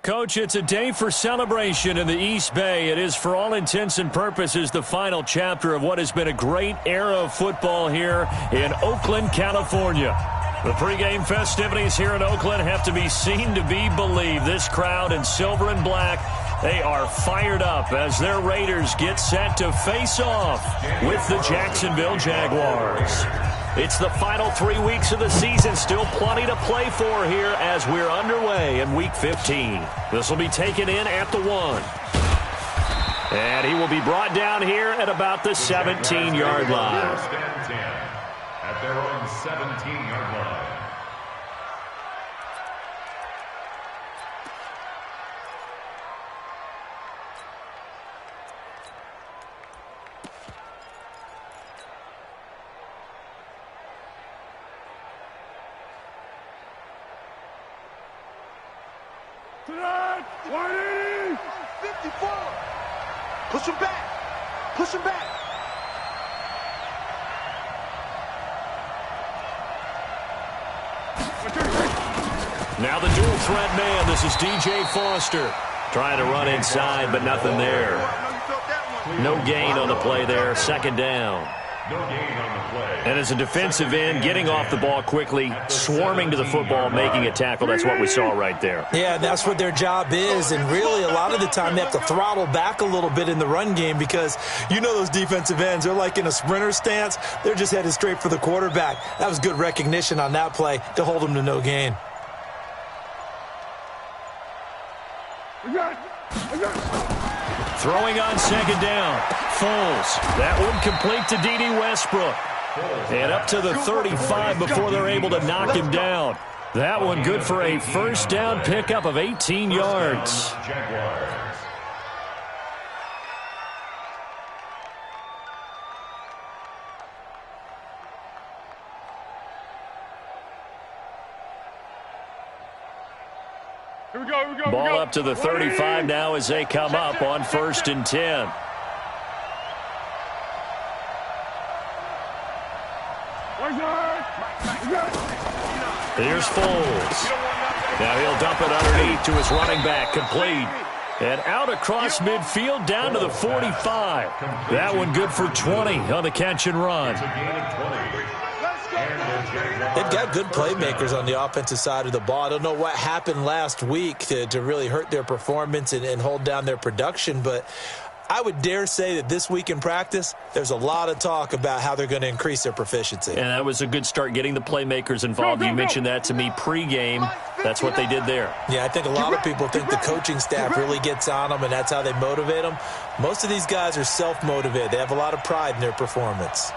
Coach, it's a day for celebration in the East Bay. It is, for all intents and purposes, the final chapter of what has been a great era of football here in Oakland, California. The pregame festivities here in Oakland have to be seen to be believed. This crowd in silver and black, they are fired up as their Raiders get set to face off with the Jacksonville Jaguars. It's the final 3 weeks of the season. Still plenty to play for here as we're underway in Week 15. This will be taken in at the 1. And he will be brought down here at about the 17-yard line. At their own 17-yard line. Tonight, 180, 54. Push him back. Push him back. Now the dual threat man. This is DJ Foster. Trying to run inside, but nothing there. No gain on the play there. Second down. No gain on the play. And as a defensive end, getting off the ball quickly, swarming to the football, making a tackle. That's what we saw right there. Yeah, that's what their job is. And really, a lot of the time, they have to throttle back a little bit in the run game because you know those defensive ends, they're like in a sprinter stance. They're just headed straight for the quarterback. That was good recognition on that play to hold them to no gain. Throwing on second down. Foles. That one complete to D.D. Westbrook. And up to the 35 before they're able to knock him down. That one good for a first down pickup of 18 yards. Ball up to the 35 now as they come up on 1st and 10. Here's Foles. Now he'll dump it underneath to his running back, complete. And out across midfield down to the 45. That one good for 20 on the catch and run. They've got good playmakers on the offensive side of the ball. I don't know what happened last week to really hurt their performance and hold down their production, but I would dare say that this week in practice, there's a lot of talk about how they're going to increase their proficiency. And that was a good start, getting the playmakers involved. You mentioned that to me pregame. That's what they did there. Yeah, I think a lot of people think the coaching staff really gets on them, and that's how they motivate them. Most of these guys are self-motivated. They have a lot of pride in their performance.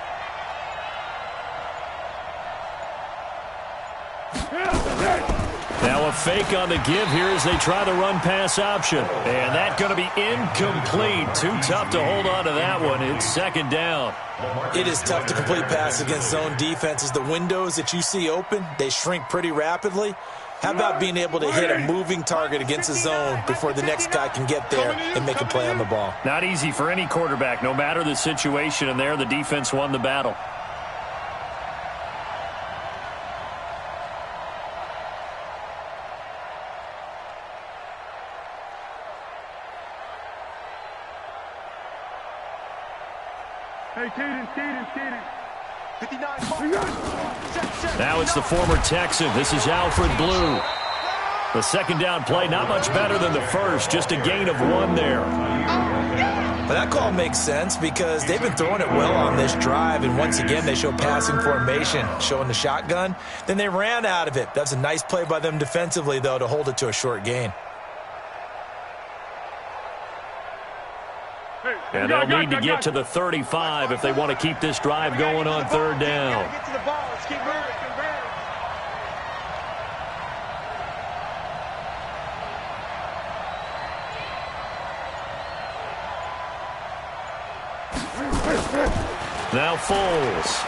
Now a fake on the give here as they try the run-pass option. And that's going to be incomplete. Too tough to hold on to that one. It's second down. It is tough to complete passes against zone defenses. The windows that you see open, they shrink pretty rapidly. How about being able to hit a moving target against a zone before the next guy can get there and make a play on the ball? Not easy for any quarterback, no matter the situation. And there, the defense won the battle. Now it's the former Texan. This is Alfred Blue. The second down play, not much better than the first, just a gain of 1 there. But that call makes sense because they've been throwing it well on this drive, and once again they show passing formation, showing the shotgun. Then they ran out of it. That's a nice play by them defensively, though, to hold it to a short gain. And they'll need to get to the 35 if they want to keep this drive going on third down. Get to the ball. Let's keep moving. Now Foles.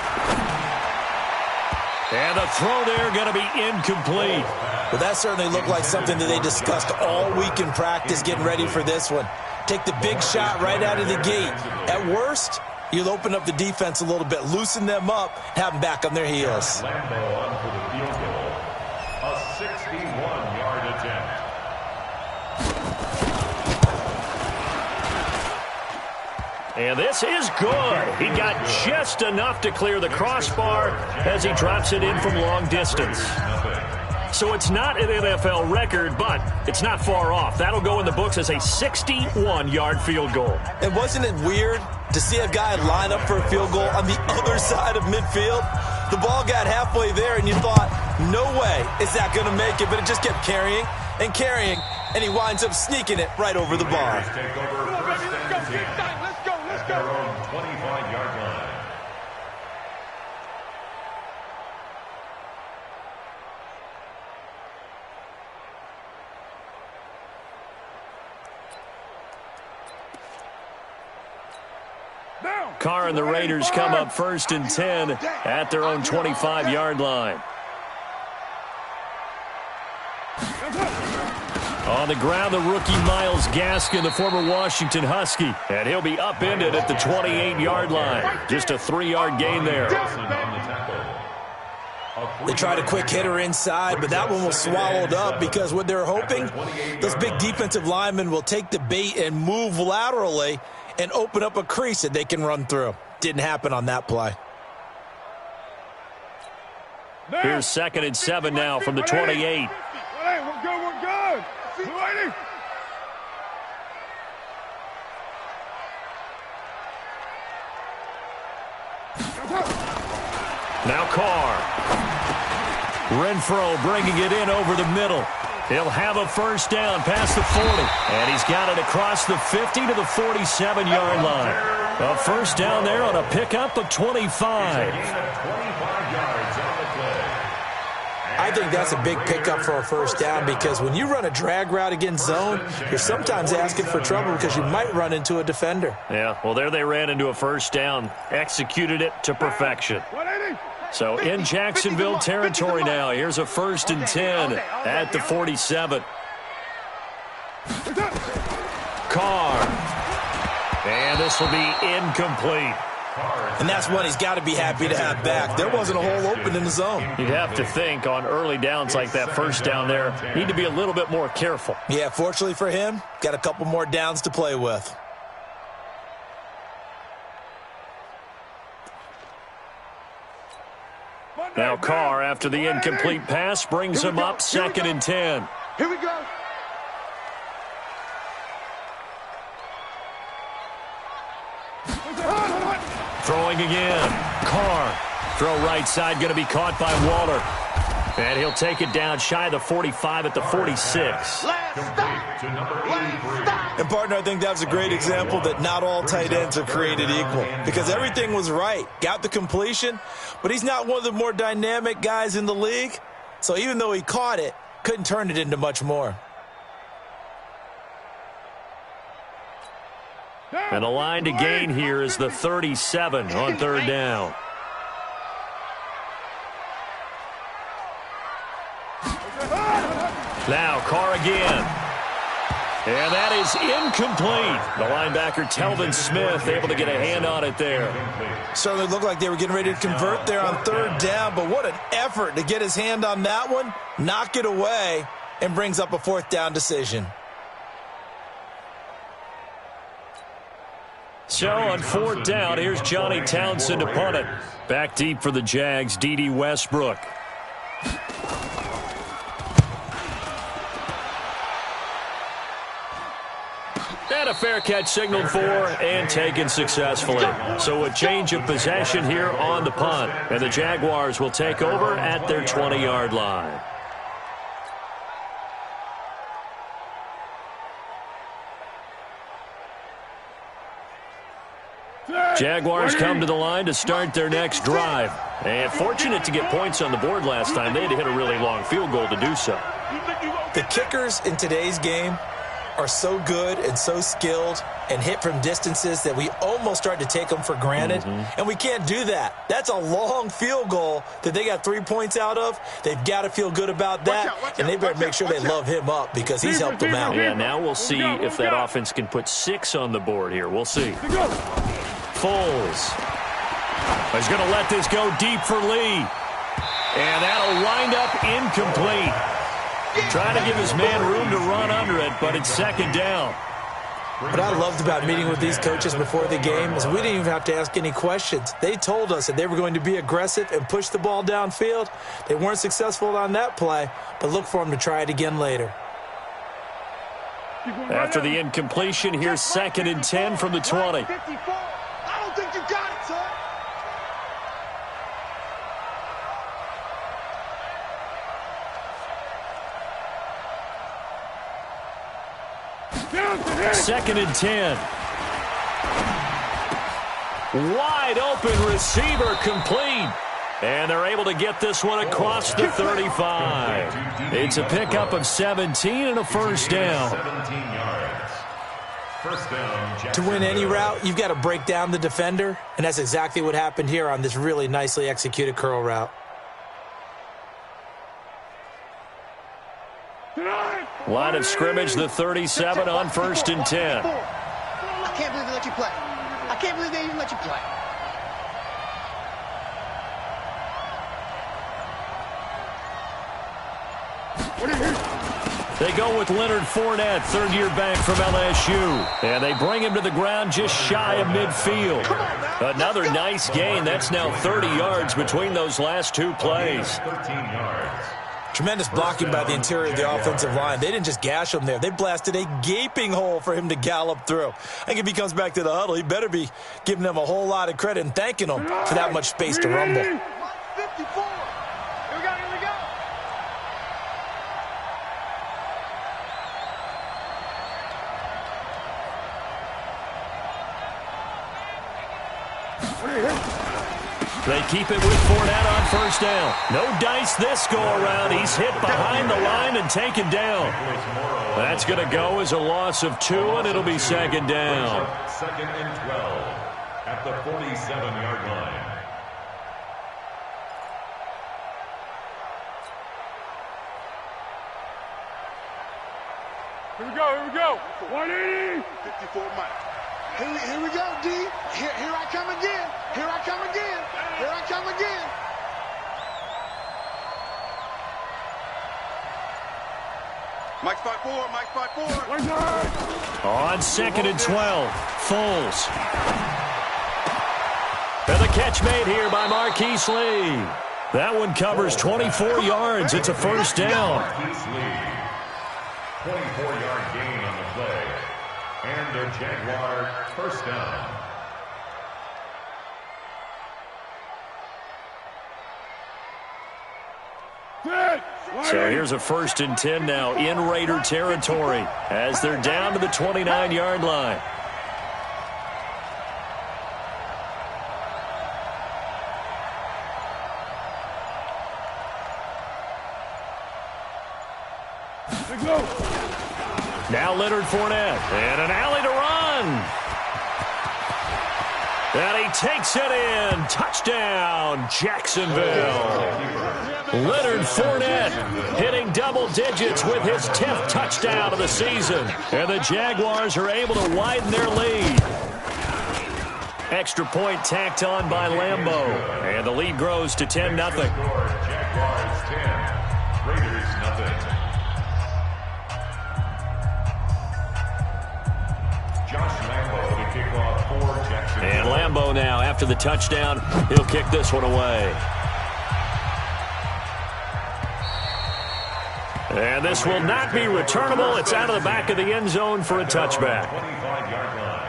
And the throw there going to be incomplete. Well, that certainly looked like something that they discussed all week in practice getting ready for this one. Take the big shot right out of the gate. At worst, you'll open up the defense a little bit, loosen them up, have them back on their heels. A 61-yard attempt. And this is good. He got just enough to clear the crossbar as he drops it in from long distance. So it's not an NFL record, but it's not far off. That'll go in the books as a 61-yard field goal. And wasn't it weird to see a guy line up for a field goal on the other side of midfield? The ball got halfway there, and you thought, no way is that going to make it, but it just kept carrying and carrying, and he winds up sneaking it right over the bar. Take over first and 10 at their own 25-yard line. Carr and the Raiders come up first and 10 at their own 25-yard line. On the ground, the rookie Myles Gaskin, the former Washington Husky. And he'll be upended at the 28-yard line. Just a 3-yard gain there. They tried a quick hitter inside, but that one was swallowed up because what they're hoping, those big defensive linemen will take the bait and move laterally and open up a crease that they can run through. Didn't happen on that play. Here's 2nd and 7 now from the 28. We're good. Now Carr. Renfro bringing it in over the middle. He'll have a first down past the 40. And he's got it across the 50 to the 47-yard line. A first down there on a pickup of 25. I think that's a big pickup for a first down because when you run a drag route against zone, you're sometimes asking for trouble because you might run into a defender. Yeah, well, there they ran into a first down. Executed it to perfection. So in Jacksonville territory now. Here's a 1st and 10 at the 47. Carr. And this will be incomplete. And that's one he's got to be happy to have back. There wasn't a hole open in the zone. You'd have to think on early downs like that first down there, need to be a little bit more careful. Yeah, fortunately for him, got a couple more downs to play with. Now Carr, after the incomplete pass, brings him up 2nd and 10. Here we go. Throwing again. Carr. Throw right side, going to be caught by Waller. And he'll take it down shy of the 45 at the 46. And, partner, I think that was a great example that not all tight ends are created equal because everything was right. Got the completion, but he's not one of the more dynamic guys in the league. So even though he caught it, couldn't turn it into much more. And the line to gain here is the 37 on 3rd down. Now Carr again. And that is incomplete. The linebacker, Telvin Smith, able to get a hand on it there. Certainly looked like they were getting ready to convert there on 3rd down, but what an effort to get his hand on that one, knock it away, and brings up a 4th down decision. So on 4th down, here's Johnny Townsend to punt it. Back deep for the Jags, D.D. Westbrook. And a fair catch signaled for and taken successfully. So a change of possession here on the punt. And the Jaguars will take over at their 20-yard line. Jaguars come to the line to start their next drive. And fortunate to get points on the board last time. They had to hit a really long field goal to do so. The kickers in today's game are so good and so skilled and hit from distances that we almost start to take them for granted. And we can't do that. That's a long field goal that they got 3 points out of. They've got to feel good about that, and they better make sure they love him up because he's helped them out. Yeah, now we'll see if that offense can put 6 on the board here. We'll see. Foles. He's going to let this go deep for Lee. And that'll wind up incomplete. Trying to give his man room to run under it, but it's 2nd down. What I loved about meeting with these coaches before the game is we didn't even have to ask any questions. They told us that they were going to be aggressive and push the ball downfield. They weren't successful on that play, but look for them to try it again later. After the incompletion, here's 2nd and 10 from the 20. 54. I don't think you got it, son. Second and 10. Wide open receiver complete. And they're able to get this one across the 35. It's a pickup of 17 and a first down. 17 yards. First down. To win any route, you've got to break down the defender, and that's exactly what happened here on this really nicely executed curl route. Line of scrimmage, the 37 on 1st and 10. I can't believe they let you play. I can't believe they even let you play. They go with Leonard Fournette, third-year back from LSU. And they bring him to the ground just shy of midfield. Another nice gain. That's now 30 yards between those last two plays. 13 yards. Tremendous blocking by the interior of the offensive line. They didn't just gash him there. They blasted a gaping hole for him to gallop through. I think if he comes back to the huddle, he better be giving them a whole lot of credit and thanking them for that much space to rumble. 54. Here we go, here we go. They keep it with Fournette on first down. No dice this go-around. He's hit behind the line and taken down. That's going to go as a loss of 2, and it'll be second down. 2nd and 12 at the 47-yard line. Here we go, here we go. 180. 54 Mike. Here we go, D. Here I come again. Here I come again. Here I come again. Mike 5-4, Mike 5-4. On 2nd and 12, Foles. And the catch made here by Marquise Lee. That one covers 24 yards. It's a first down. Marquise Lee. 24-yard gain on the play. And the Jaguar first down. So here's a 1st and 10 now in Raider territory as they're down to the 29-yard line. Now Leonard Fournette, and an alley to run. And he takes it in. Touchdown, Jacksonville. Leonard Fournette hitting double digits with his 10th touchdown of the season. And the Jaguars are able to widen their lead. Extra point tacked on by Lambeau. And the lead grows to 10-0. Jaguars 10, Raiders nothing. Josh Lambeau to kick off for Jacksonville. And Lambeau now, after the touchdown, he'll kick this one away. And this will not be returnable. It's out of the back of the end zone for a touchback. 25-yard line.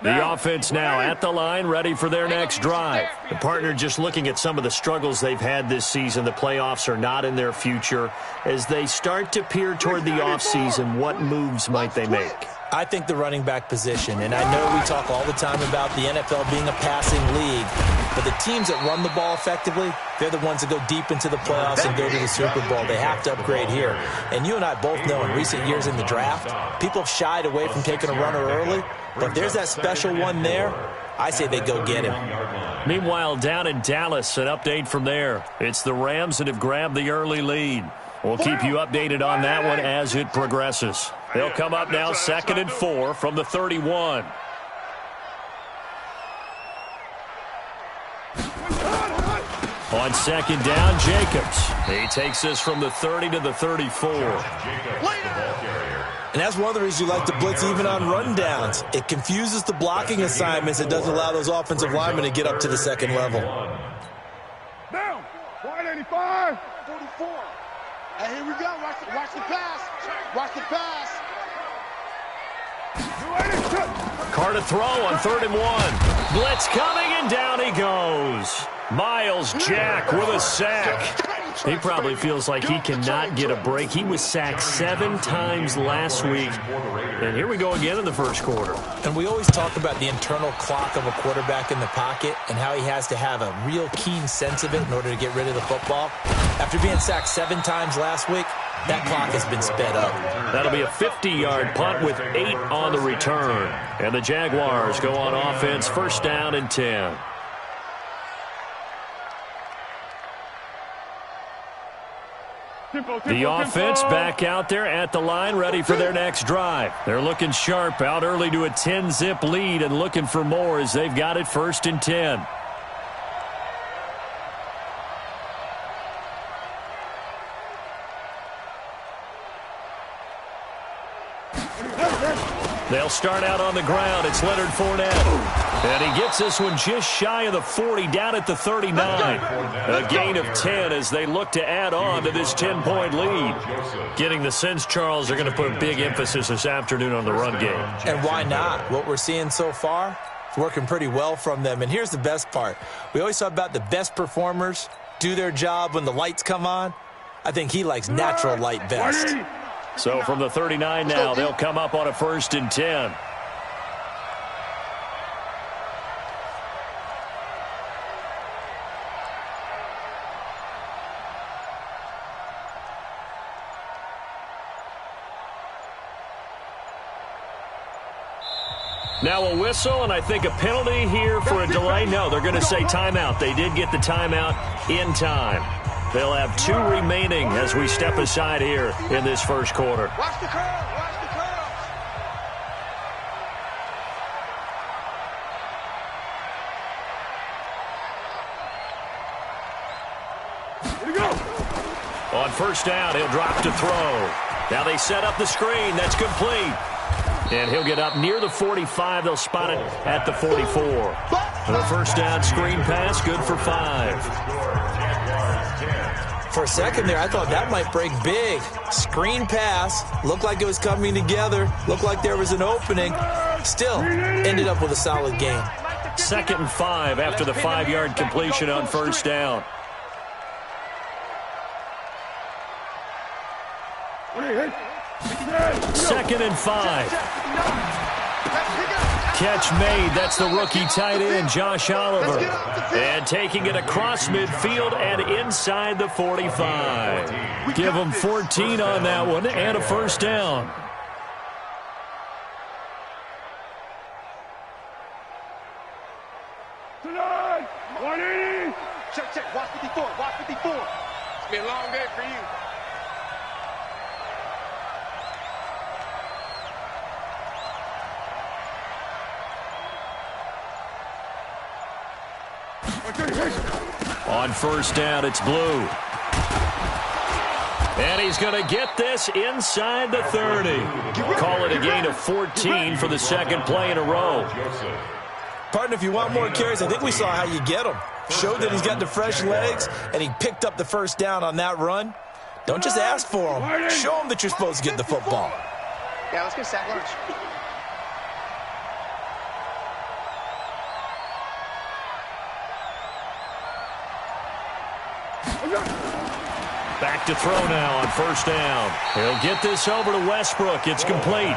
The offense now at the line, ready for their next drive. The partner just looking at some of the struggles they've had this season. The playoffs are not in their future. As they start to peer toward the offseason, what moves might they make? I think the running back position, and I know we talk all the time about the NFL being a passing league, but the teams that run the ball effectively, they're the ones that go deep into the playoffs and go to the Super Bowl. They have to upgrade here. And you and I both know in recent years in the draft, people have shied away from taking a runner early, but if there's that special one there, I say they go get him. Meanwhile, down in Dallas, an update from there. It's the Rams that have grabbed the early lead. We'll keep you updated on that one as it progresses. They'll come up now 2nd and 4 from the 31. On second down, Jacobs. He takes this from the 30 to the 34. And that's one of the reasons you like to blitz even on rundowns. It confuses the blocking assignments. It doesn't allow those offensive linemen to get up to the second level. Down. 185. 44. And here we go. Watch the pass. Watch the pass. Carr to throw on 3rd and 1. Blitz coming, and down he goes. Miles Jack with a sack. He probably feels like he cannot get a break. He was sacked 7 times last week. And here we go again in the first quarter. And we always talk about the internal clock of a quarterback in the pocket and how he has to have a real keen sense of it in order to get rid of the football. After being sacked 7 times last week, that clock has been sped up. That'll be a 50-yard punt with 8 on the return. And the Jaguars go on offense, 1st down and 10. The offense back out there at the line, ready for their next drive. They're looking sharp, out early to a 10-zip lead and looking for more as they've got it 1st and 10. They'll start out on the ground. It's Leonard Fournette. And he gets this one just shy of the 40, down at the 39. A gain of 10 as they look to add on to this 10-point lead. Getting the sense, Charles, they're going to put big emphasis this afternoon on the run game. And why not? What we're seeing so far, it's working pretty well from them. And here's the best part. We always talk about the best performers do their job when the lights come on. I think he likes natural light best. So from the 39 now, they'll come up on a 1st and 10. Now a whistle, and I think a penalty here for a delay. No, they're going to say timeout. They did get the timeout in time. They'll have 2 remaining as we step aside here in this first quarter. Watch the curve. Watch the curve. Here we go. On 1st down, he'll drop to throw. Now they set up the screen. That's complete. And he'll get up near the 45. They'll spot it at the 44. And a 1st down screen pass, good for 5. For a second there, I thought that might break big. Screen pass. Looked like it was coming together. Looked like there was an opening. Still, ended up with a solid gain. 2nd and 5 after the 5-yard completion on 1st down. Second and 5. Catch made. That's the rookie tight end, Josh Oliver. And taking it across midfield and inside the 45. Give him 14 on that one and a 1st down. Tonight, 180. Check. Watch 54. Watch 54. It's been a long day for you. On 1st down, it's Blue. And he's going to get this inside the 30. Call it a gain of 14 for the 2nd play in a row. Partner, if you want more carries, I think we saw how you get them. Showed that he's got the fresh legs, and he picked up the 1st down on that run. Don't just ask for them. Show them that you're supposed to get the football. Yeah, let's get sack lunch. Back to throw now on 1st down. He'll get this over to Westbrook. It's complete.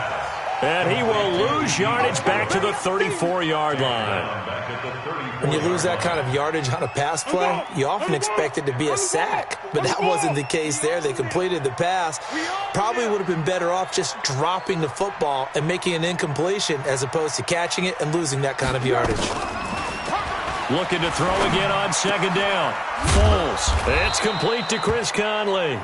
And he will lose yardage back to the 34-yard line. When you lose that kind of yardage on a pass play, you often expect it to be a sack. But that wasn't the case there. They completed the pass. Probably would have been better off just dropping the football and making an incompletion as opposed to catching it and losing that kind of yardage. Looking to throw again on 2nd down. Foles. It's complete to Chris Conley.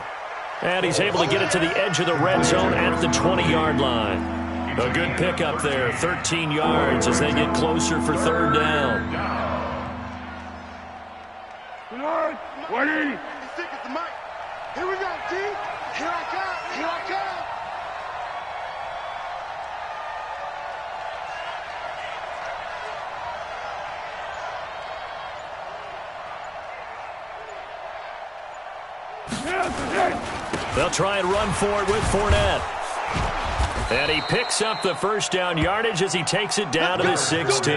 And he's able to get it to the edge of the red zone at the 20-yard line. A good pickup there, 13 yards as they get closer for 3rd down. yard. 180. He's sick as the mic. Here we go, D. Here I come. Here I come. They'll try and run for it with Fournette. And he picks up the first down yardage as he takes it down to the 16.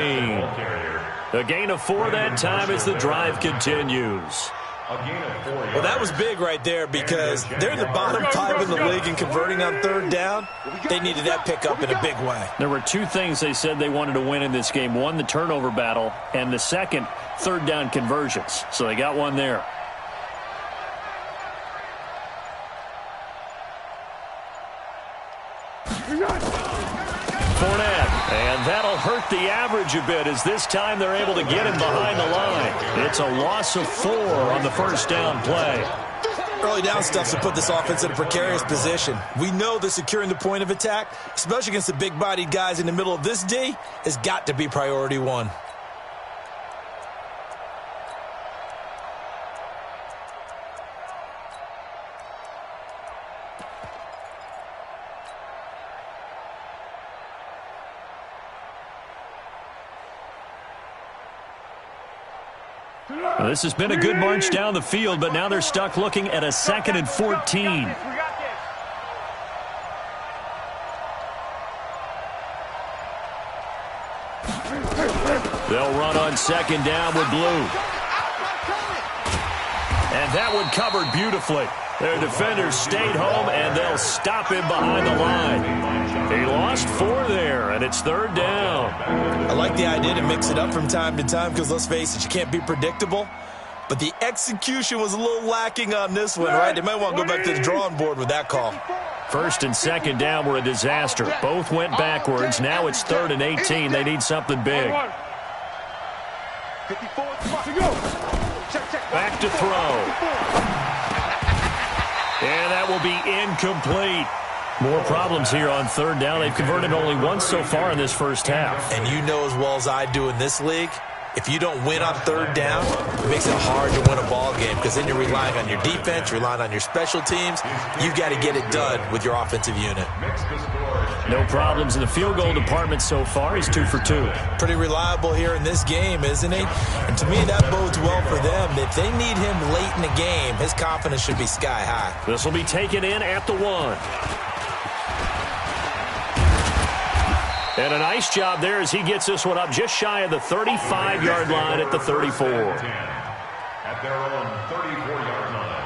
A gain of 4 that time as the drive continues. Well, that was big right there because they're in the bottom 5 in the league in converting on third down. They needed that pickup in a big way. There were 2 things they said they wanted to win in this game. One, the turnover battle, and the second, third down conversions. So they got one there. Fournette, and that'll hurt the average a bit as this time they're able to get him behind the line. It's a loss of 4 on the first down play. Early down stuff to put this offense in a precarious position. We know that securing the point of attack, especially against the big-bodied guys in the middle of this D, has got to be priority 1. Well, this has been a good march down the field, but now they're stuck looking at a 2nd and 14. They'll run on 2nd down with Blue. And that one covered beautifully. Their defenders stayed home, and they'll stop him behind the line. He lost 4 there, and it's 3rd down. I like the idea to mix it up from time to time because, let's face it, you can't be predictable. But the execution was a little lacking on this one, right? They might want to go back to the drawing board with that call. 1st and 2nd down were a disaster. Both went backwards. Now it's 3rd and 18. They need something big. Back to throw. And that will be incomplete. More problems here on 3rd down. They've converted only once so far in this first half. And you know as well as I do in this league, if you don't win on 3rd down, it makes it hard to win a ball game because then you're relying on your defense, relying on your special teams. You've got to get it done with your offensive unit. No problems in the field goal department so far. He's 2 for 2. Pretty reliable here in this game, isn't he? And to me, that bodes well for them. If they need him late in the game, his confidence should be sky high. This will be taken in at the 1. And a nice job there as he gets this one up just shy of the 35-yard line at the 34. At their own 34-yard line.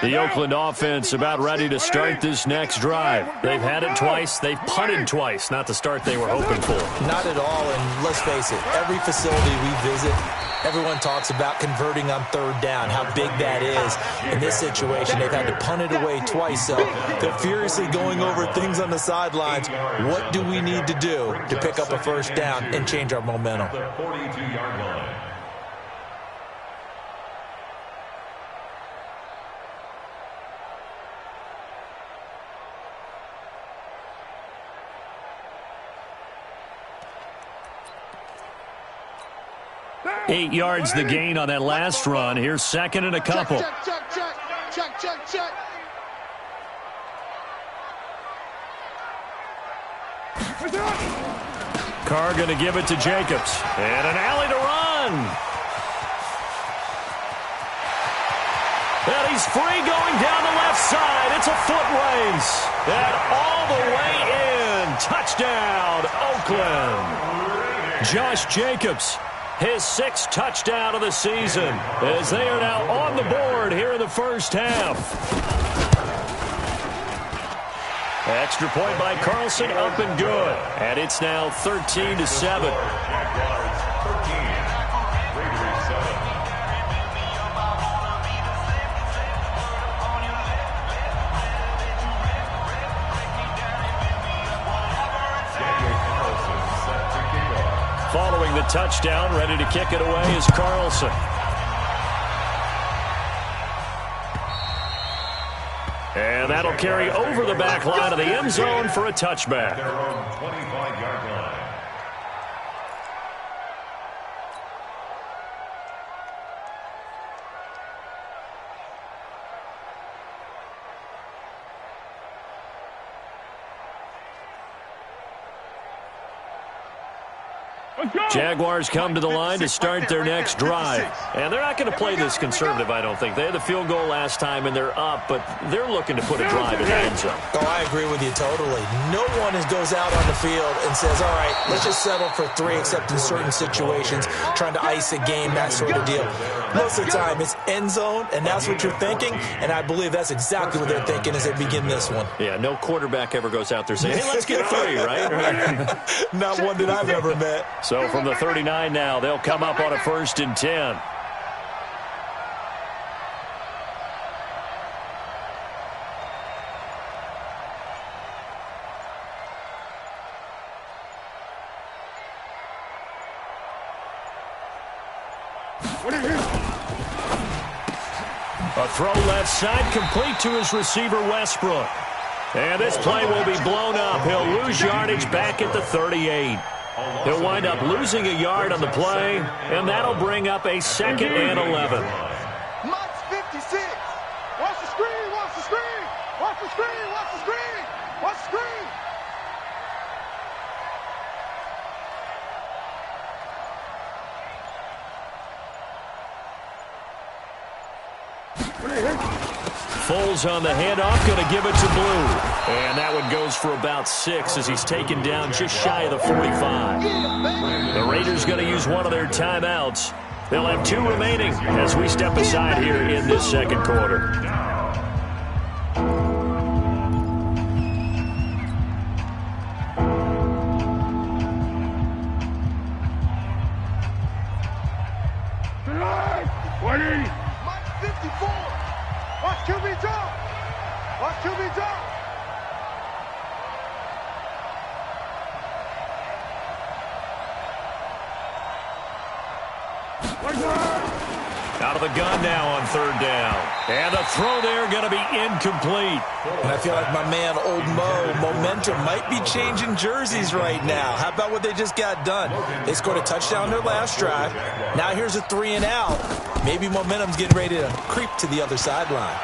The Oakland offense about ready to start this next drive. They've had it twice. They've punted twice. Not the start they were hoping for. Not at all, and let's face it, every facility we visit, everyone talks about converting on 3rd down, how big that is. In this situation, they've had to punt it away twice, so they're furiously going over things on the sidelines. What do we need to do to pick up a first down and change our momentum? The 42-yard line. Eight yards the gain on that last run. Here's 2nd and a couple. Check. Carr going to give it to Jacobs. And an alley to run. And he's free going down the left side. It's a foot race. And all the way in. Touchdown, Oakland. Josh Jacobs, his 6th touchdown of the season, as they are now on the board here in the first half. Extra point by Carlson, up and good. And it's now 13-7. Following the touchdown. Ready to kick it away is Carlson. And that'll carry over the back line of the end zone for a touchback. Their own 25-yard line. Jaguars come to the line to start their next drive. And they're not going to play this conservative, I don't think. They had the field goal last time, and they're up, but they're looking to put a drive in the end zone. Oh, I agree with you totally. No one goes out on the field and says, all right, let's just settle for 3, except in certain situations, trying to ice a game, that sort of deal. Most of the time, it's end zone, and that's what you're thinking, and I believe that's exactly what they're thinking as they begin this one. Yeah, no quarterback ever goes out there saying, hey, let's get 3, right? Not one that I've ever met. So from the 39 now, they'll come up on a 1st and 10. A throw left side, complete to his receiver, Westbrook. And this play will be blown up. He'll lose yardage back at the 38. He'll wind up losing a yard on the play, and that'll bring up a 2nd and 11. Mike's 56. Watch the screen, watch the screen. Watch the screen, watch the screen. Watch the screen. Foles on the handoff, going to give it to Blue. And that one goes for about 6 as he's taken down just shy of the 45. The Raiders going to use one of their timeouts. They'll have 2 remaining as we step aside here in this 2nd quarter. Mike's 54. Watch QB jump. Watch QB jump. Out of the gun now on 3rd down. And the throw there going to be incomplete. And I feel like my man, Old Mo, momentum might be changing jerseys right now. How about what they just got done? They scored a touchdown their last drive. Now here's a 3 and out. Maybe momentum's getting ready to creep to the other sideline.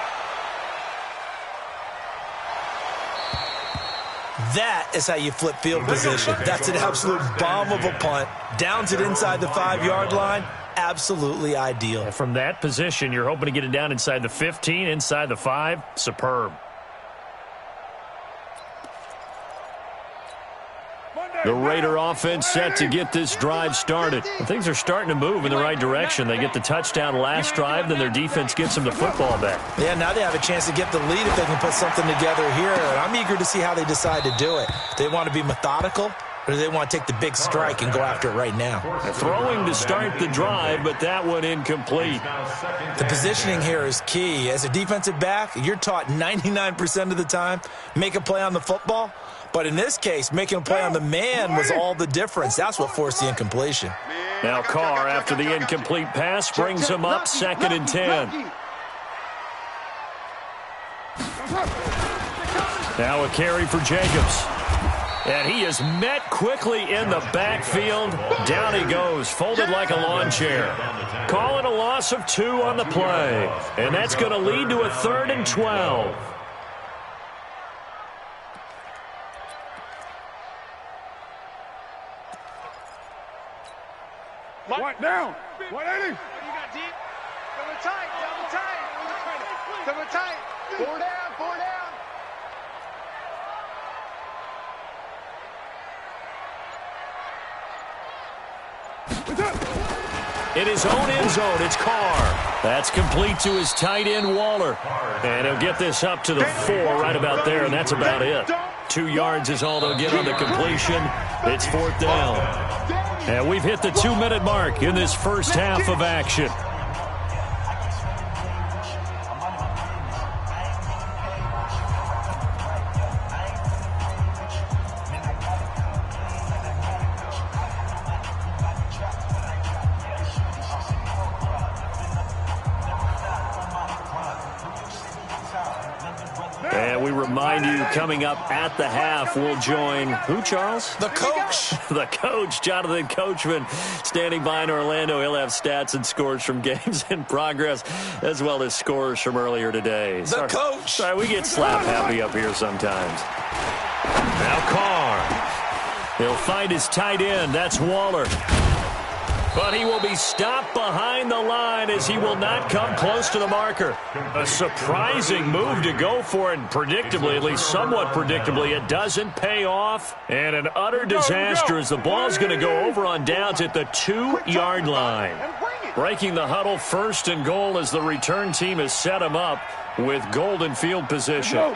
That is how you flip field position. That's an absolute bomb of a punt. Downs it inside the 5-yard line. Absolutely ideal. From that position, you're hoping to get it down inside the 15, inside the 5. Superb. The Raider offense set to get this drive started. And things are starting to move in the right direction. They get the touchdown last drive, then their defense gets them the football back. Yeah, now they have a chance to get the lead if they can put something together here. And I'm eager to see how they decide to do it. They want to be methodical, or do they want to take the big strike and go after it right now? They're throwing to start the drive, but that one incomplete. The positioning here is key. As a defensive back, you're taught 99% of the time, make a play on the football. But in this case, making a play on the man was all the difference. That's what forced the incompletion. Now Carr, after the incomplete pass, brings him up 2nd and 10. Now a carry for Jacobs. And he is met quickly in the backfield. Down he goes, folded like a lawn chair. Calling a loss of 2 on the play. And that's going to lead to a 3rd and 12. One down. 180. You got deep. Double tight. Double tight. Double tight. 4 down. 4 down. In his own end zone, it's Carr. That's complete to his tight end, Waller. And he'll get this up to the 4 right about there, and that's about it. 2 yards is all they'll get on the completion. It's 4th down. And we've hit the 2-minute mark in this first half of action. remind you, coming up at the half, we'll join who, Charles? The coach. The coach, Jonathan Coachman, standing by in Orlando. He'll have stats and scores from games in progress, as well as scores from earlier today. Coach. Sorry, we get slap happy up here sometimes. Now Carr. He'll find his tight end. That's Waller. But he will be stopped behind the line as he will not come close to the marker. A surprising move to go for it, and predictably, at least somewhat predictably, it doesn't pay off. And an utter disaster as the ball's going to go over on downs at the 2-yard line. Breaking the huddle, 1st and goal as the return team has set him up with golden field position.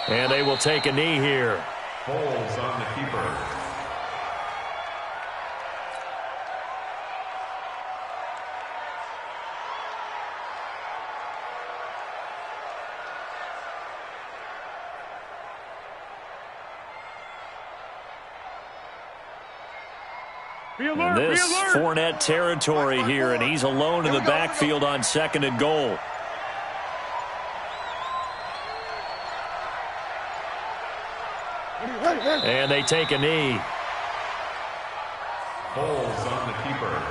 And they will take a knee here. Holds on the keeper. And this Fournette territory here, and he's alone in the backfield on 2nd and goal. And they take a knee. Holds on the keeper.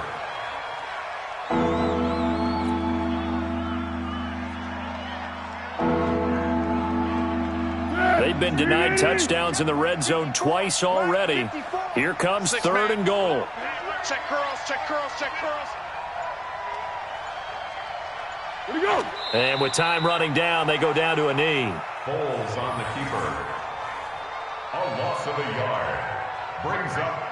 They've been denied touchdowns in the red zone twice already. Here comes 3rd and goal. Check curls, check curls, check curls. Here we go. And with time running down, they go down to a knee. Holds on the keeper. A loss of a yard. Brings up